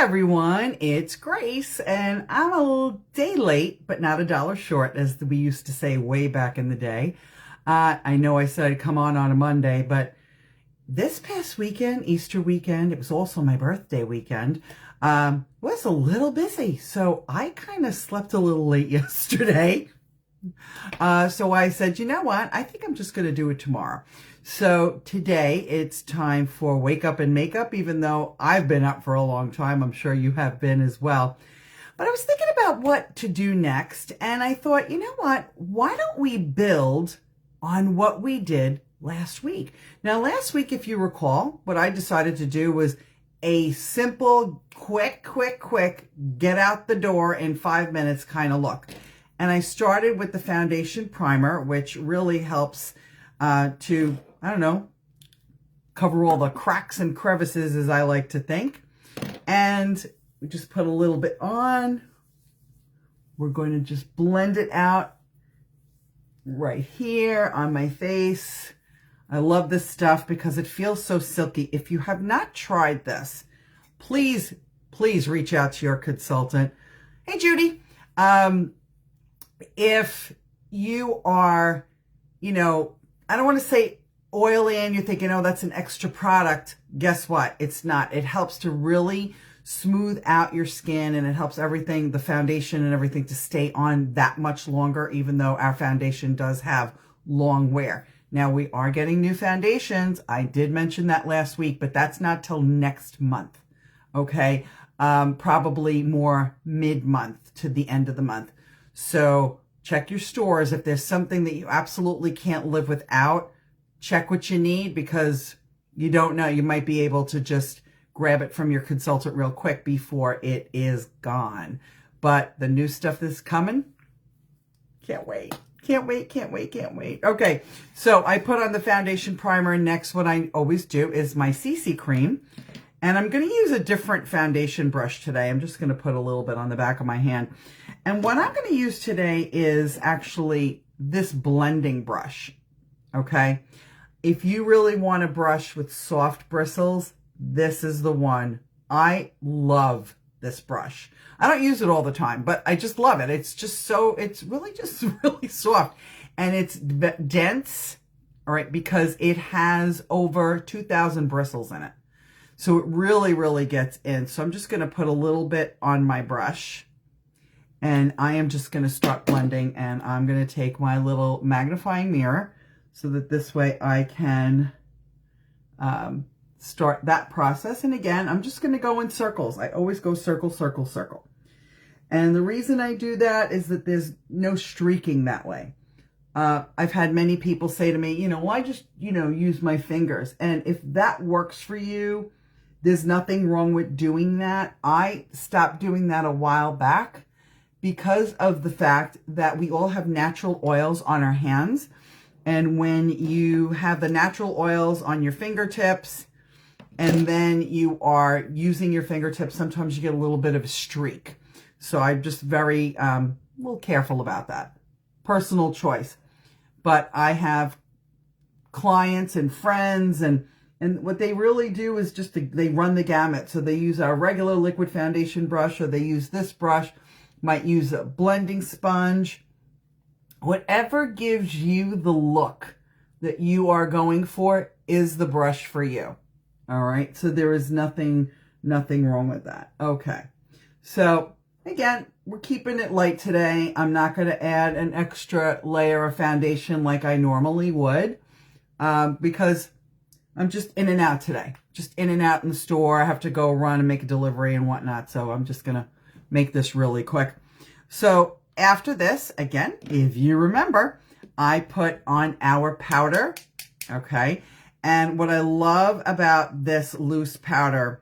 everyone, it's Grace, and I'm a day late, but not a dollar short, as we used to say way back in the day. I know I said I'd come on a Monday, but this past weekend, Easter weekend, it was also my birthday weekend, was a little busy, so I kind of slept a little late yesterday. So I said, you know what? I think I'm just going to do it tomorrow. So today it's time for Wake Up and Makeup, even though I've been up for a long time. I'm sure you have been as well. But I was thinking about what to do next, and I thought, you know what? Why don't we build on what we did last week? Now, last week, if you recall, what I decided to do was a simple, quick, get out the door in 5 minutes kind of look. And I started with the foundation primer, which really helps to, I don't know, cover all the cracks and crevices, as I like to think. And we just put a little bit on. We're going to just blend it out right here on my face. I love this stuff because it feels so silky. If you have not tried this, please reach out to your consultant. Hey, Judy. If you are, you know, I don't want to say oily and you're thinking, oh, that's an extra product. Guess what? It's not. It helps to really smooth out your skin, and it helps everything, the foundation and everything, to stay on that much longer, even though our foundation does have long wear. Now, we are getting new foundations. I did mention that last week, but that's not till next month. Okay. Probably more mid-month to the end of the month. So check your stores. If there's something that you absolutely can't live without, check what you need, because you don't know. You might be able to just grab it from your consultant real quick before it is gone. But the new stuff that's coming, can't wait. Can't wait. Okay, so I put on the foundation primer. Next, what I always do is my CC cream. And I'm going to use a different foundation brush today. I'm just going to put a little bit on the back of my hand. And what I'm going to use today is actually this blending brush, okay? If you really want a brush with soft bristles, this is the one. I love this brush. I don't use it all the time, but I just love it. It's just so, it's really just really soft. And it's dense, all right, because it has over 2,000 bristles in it. So it really gets in. So I'm just going to put a little bit on my brush, and I am just going to start blending, and I'm going to take my little magnifying mirror so that this way I can start that process. And again, I'm just going to go in circles. I always go circle. And the reason I do that is that there's no streaking that way. I've had many people say to me, you know, well, I just, you know, use my fingers. And if that works for you, there's nothing wrong with doing that. I stopped doing that a while back because of the fact that we all have natural oils on our hands. And when you have the natural oils on your fingertips and then you are using your fingertips, sometimes you get a little bit of a streak. So I'm just very a little careful about that. Personal choice. But I have clients and friends, and what they really do is just they run the gamut. So they use our regular liquid foundation brush, or they use this brush, might use a blending sponge. Whatever gives you the look that you are going for is the brush for you. All right. So there is nothing wrong with that. Okay. So again, we're keeping it light today. I'm not going to add an extra layer of foundation like I normally would, because I'm just in and out today. Just in and out in the store. I have to go run and make a delivery and whatnot. So I'm just going to make this really quick. So after this, again, if you remember, I put on our powder. Okay. And what I love about this loose powder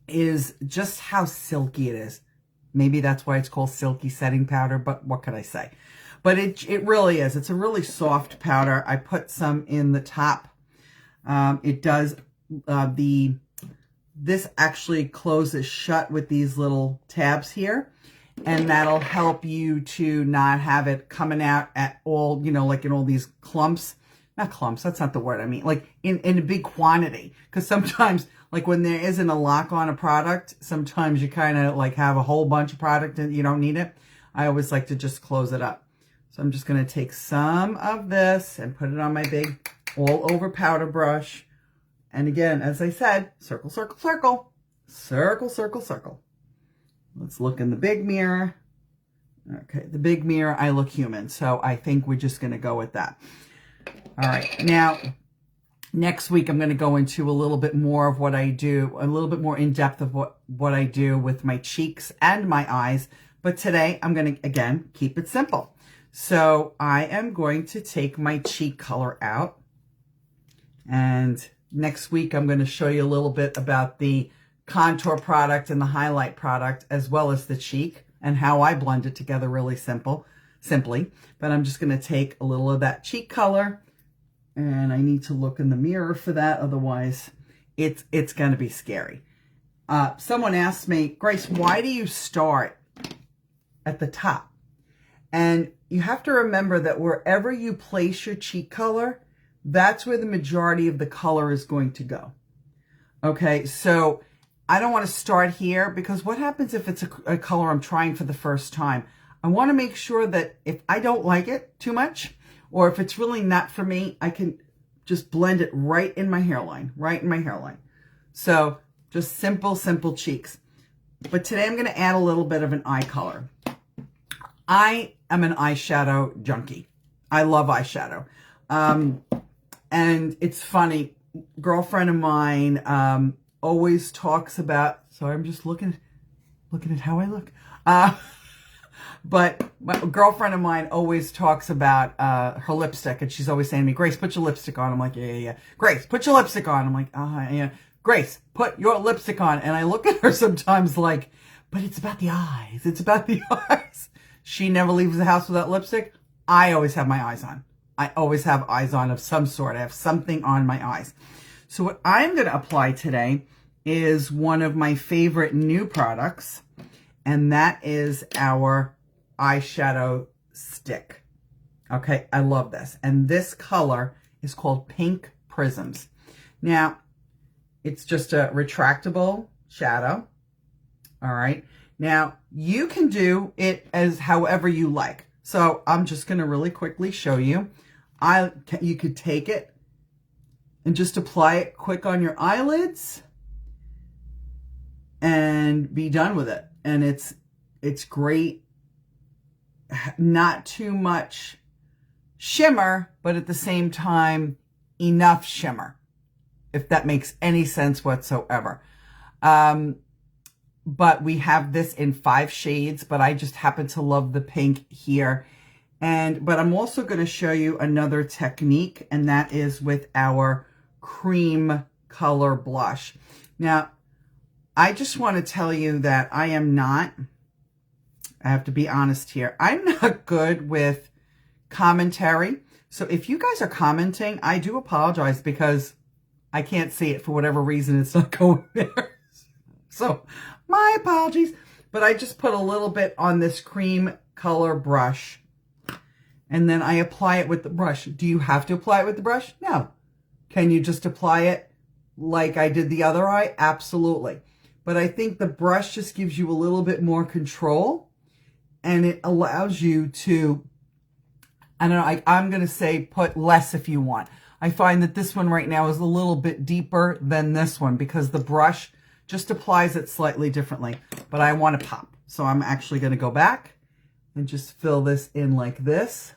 is just how silky it is. Maybe that's why it's called silky setting powder, but what could I say? But it really is. It's a really soft powder. I put some in the top. It does, this actually closes shut with these little tabs here, and that'll help you to not have it coming out at all, you know, like in all these clumps. Not clumps, that's not the word I mean, like in a big quantity. Because sometimes, Like when there isn't a lock on a product, sometimes you kind of like have a whole bunch of product and you don't need it. I always like to just close it up. So I'm just going to take some of this and put it on my big all over powder brush. And again, as I said, circle, circle, circle, circle, circle, circle. Let's look in the big mirror. Okay, the big mirror, I look human. So I think we're just going to go with that. All right, now next week I'm going to go into a little bit more of what I do, a little bit more in depth of what I do with my cheeks and my eyes. But today I'm going to, again, keep it simple. So I am going to take my cheek color out. And next week I'm going to show you a little bit about the contour product and the highlight product, as well as the cheek and how I blend it together really simply. But I'm just going to take a little of that cheek color, and I need to look in the mirror for that. Otherwise it's going to be scary. Someone asked me, Grace, why do you start at the top? And you have to remember that wherever you place your cheek color, that's where the majority of the color is going to go. Okay, so I don't want to start here, because what happens if it's a color I'm trying for the first time? I want to make sure that if I don't like it too much, or if it's really not for me, I can just blend it right in my hairline, So just simple, simple cheeks. But today I'm going to add a little bit of an eye color. I am an eyeshadow junkie. I love eyeshadow. And it's funny, girlfriend of mine always talks about, sorry, I'm just looking at how I look. But my girlfriend of mine always talks about her lipstick, and she's always saying to me, Grace, put your lipstick on. I'm like, yeah. Grace, put your lipstick on. I'm like, yeah. Grace, put your lipstick on. And I look at her sometimes like, but it's about the eyes. It's about the eyes. She never leaves the house without lipstick. I always have my eyes on. I always have eyes on of some sort. I have something on my eyes. So what I'm going to apply today is one of my favorite new products, and that is our eyeshadow stick. Okay, I love this. And this color is called Pink Prisms. Now, it's just a retractable shadow. All right. Now, you can do it as however you like. So I'm just going to really quickly show you. You could take it and just apply it quick on your eyelids and be done with it. And it's great. Not too much shimmer, but at the same time, enough shimmer, if that makes any sense whatsoever. But we have this in 5 shades, but I just happen to love the pink here. But I'm also going to show you another technique, and that is with our cream color blush. Now, I just want to tell you that I have to be honest here, I'm not good with commentary. So if you guys are commenting, I do apologize, because I can't see it for whatever reason. It's not going there. So my apologies. But I just put a little bit on this cream color brush, and then I apply it with the brush. Do you have to apply it with the brush? No. Can you just apply it like I did the other eye? Absolutely. But I think the brush just gives you a little bit more control, and it allows you to, I don't know, I'm going to say put less if you want. I find that this one right now is a little bit deeper than this one, because the brush just applies it slightly differently. But I want to pop. So I'm actually going to go back and just fill this in like this.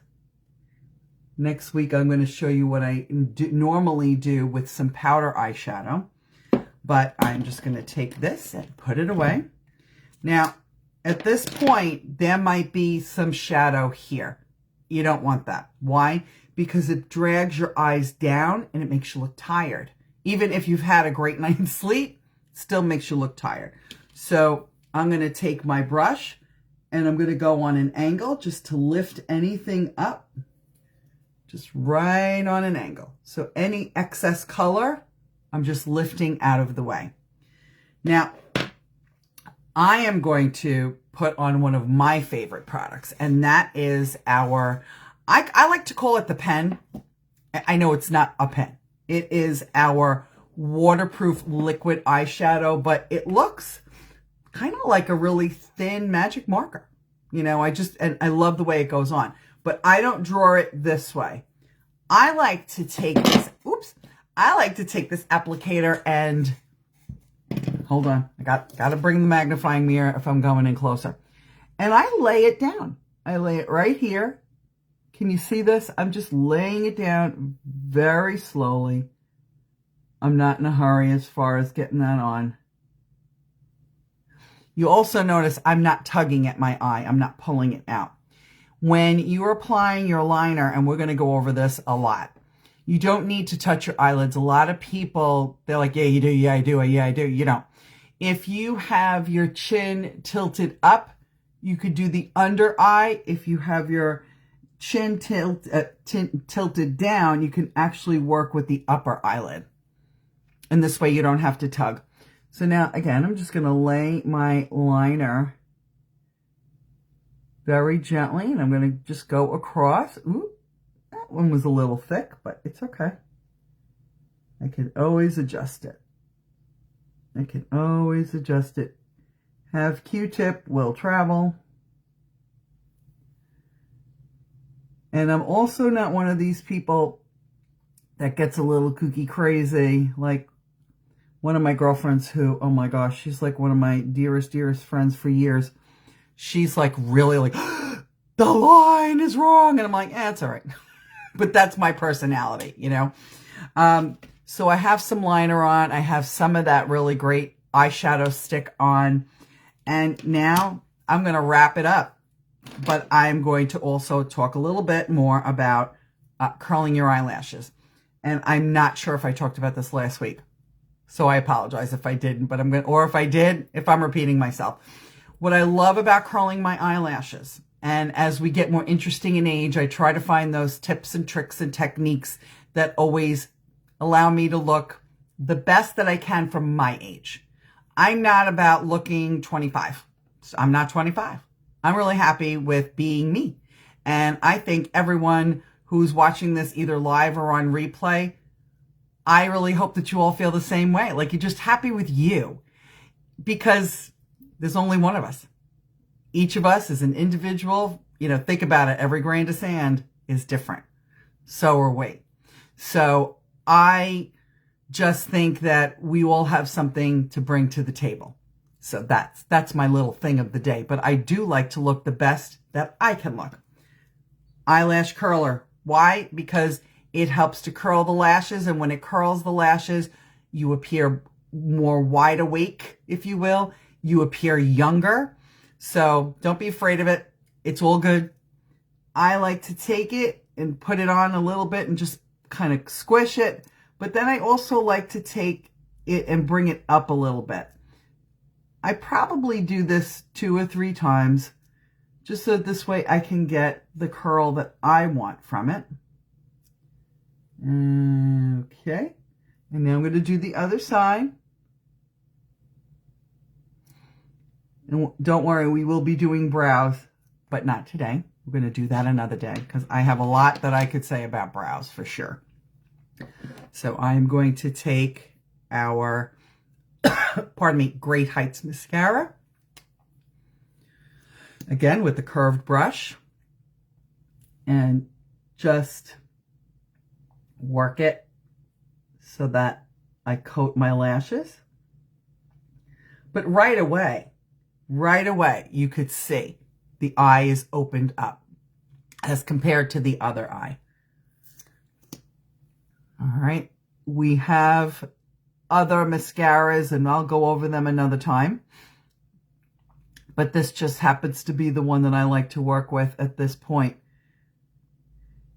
Next week, I'm going to show you what I normally do with some powder eyeshadow. But I'm just going to take this and put it away. Now, at this point, there might be some shadow here. You don't want that. Why? Because it drags your eyes down and it makes you look tired. Even if you've had a great night's sleep, it still makes you look tired. So I'm going to take my brush and I'm going to go on an angle just to lift anything up. Just right on an angle. So any excess color, I'm just lifting out of the way. Now, I am going to put on one of my favorite products, and that is our, I like to call it the pen. I know it's not a pen. It is our waterproof liquid eyeshadow, but it looks kind of like a really thin magic marker. You know, and I love the way it goes on, but I don't draw it this way. I like to take this, I like to take this applicator and, hold on, I got to bring the magnifying mirror if I'm going in closer. And I lay it down. I lay it right here. Can you see this? I'm just laying it down very slowly. I'm not in a hurry as far as getting that on. You also notice I'm not tugging at my eye. I'm not pulling it out. When you're applying your liner, and we're going to go over this a lot, you don't need to touch your eyelids. A lot of people, they're like, yeah, you do, yeah, I do, yeah, I do. You don't. If you have your chin tilted up, you could do the under eye. If you have your chin tilted down, you can actually work with the upper eyelid. And this way you don't have to tug. So now, again, I'm just going to lay my liner very gently, and I'm going to just go across. Ooh, that one was a little thick, but it's okay. I can always adjust it. I can always adjust it. Have Q-tip, will travel. And I'm also not one of these people that gets a little kooky crazy, like one of my girlfriends who, oh my gosh, she's like one of my dearest friends for years. She's like really like, the line is wrong. And I'm like, it's all right. But that's my personality, you know. So I have some liner on. I have some of that really great eyeshadow stick on. And now I'm going to wrap it up. But I'm going to also talk a little bit more about curling your eyelashes. And I'm not sure if I talked about this last week. So I apologize if I didn't, but or if I did, if I'm repeating myself. What I love about curling my eyelashes, and as we get more interesting in age, I try to find those tips and tricks and techniques that always allow me to look the best that I can for my age. I'm not about looking 25. I'm not 25. I'm really happy with being me. And I think everyone who's watching this either live or on replay, I really hope that you all feel the same way. Like you're just happy with you, because there's only one of us. Each of us is an individual. You know, think about it. Every grain of sand is different. So are we. So I just think that we all have something to bring to the table. So that's my little thing of the day. But I do like to look the best that I can look. Eyelash curler. Why? Because it helps to curl the lashes. And when it curls the lashes, you appear more wide awake, if you will. You appear younger. So don't be afraid of it. It's all good. I like to take it and put it on a little bit and just kind of squish it. But then I also like to take it and bring it up a little bit. I probably do this 2 or 3 times just so this way I can get the curl that I want from it. Okay. And now I'm going to do the other side. And don't worry, we will be doing brows, but not today. We're going to do that another day because I have a lot that I could say about brows for sure. So I'm going to take our, pardon me, Great Heights mascara. Again, with the curved brush. And just work it so that I coat my lashes. But right away, you could see the eye is opened up as compared to the other eye. All right, we have other mascaras and I'll go over them another time. But this just happens to be the one that I like to work with at this point.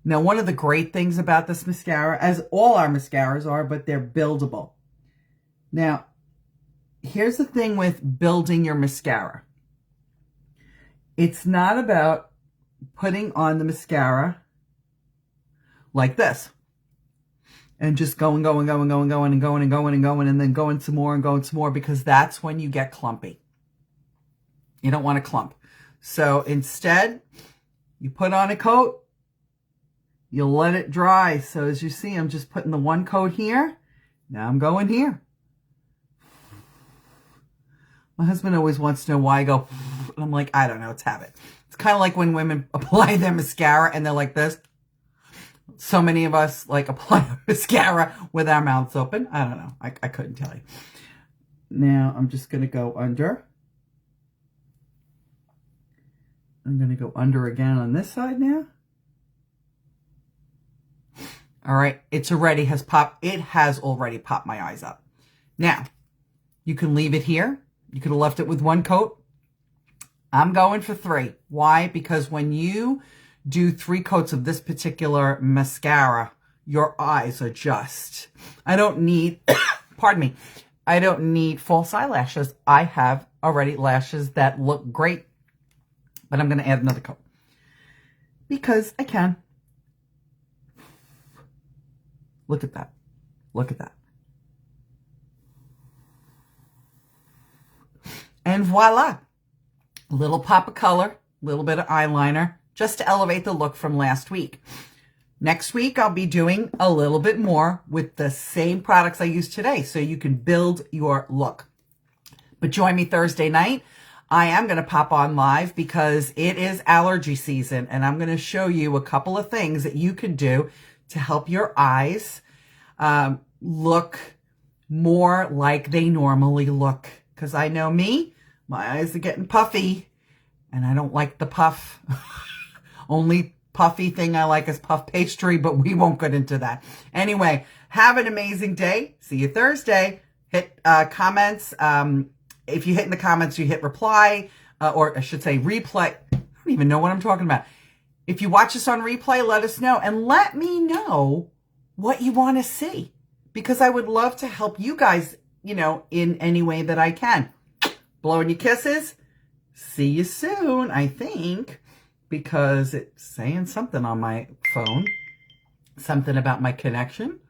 Now, one of the great things about this mascara, as all our mascaras are, but they're buildable. Now, here's the thing with building your mascara. It's not about putting on the mascara like this and just going, and then going some more, because that's when you get clumpy. You don't want to clump. So instead, you put on a coat, you let it dry. So as you see, I'm just putting the one coat here, Now I'm going here. My husband always wants to know why I go, and I'm like, I don't know, it's habit. It's kind of like when women apply their mascara and they're like this. So many of us like apply mascara with our mouths open. I don't know. I couldn't tell you. Now I'm just going to go under. I'm going to go under again on this side now. All right. It has already popped my eyes up. Now, you can leave it here. You could have left it with one coat. I'm going for 3. Why? Because when you do 3 coats of this particular mascara, your eyes are just, I don't need, pardon me, I don't need false eyelashes. I have already lashes that look great, but I'm going to add another coat because I can. Look at that. Look at that. And voila. A little pop of color, a little bit of eyeliner, just to elevate the look from last week. Next week, I'll be doing a little bit more with the same products I used today, so you can build your look. But join me Thursday night. I am going to pop on live because it is allergy season, and I'm going to show you a couple of things that you can do to help your eyes look more like they normally look. Because I know me, my eyes are getting puffy, and I don't like the puff. Only puffy thing I like is puff pastry, but we won't get into that. Anyway, have an amazing day. See you Thursday. Hit comments. If you hit in the comments, you hit reply, or I should say replay. I don't even know what I'm talking about. If you watch us on replay, let us know, and let me know what you want to see, because I would love to help you guys, you know, in any way that I can. Blowing you kisses. See you soon, I think, because it's saying something on my phone. Something about my connection.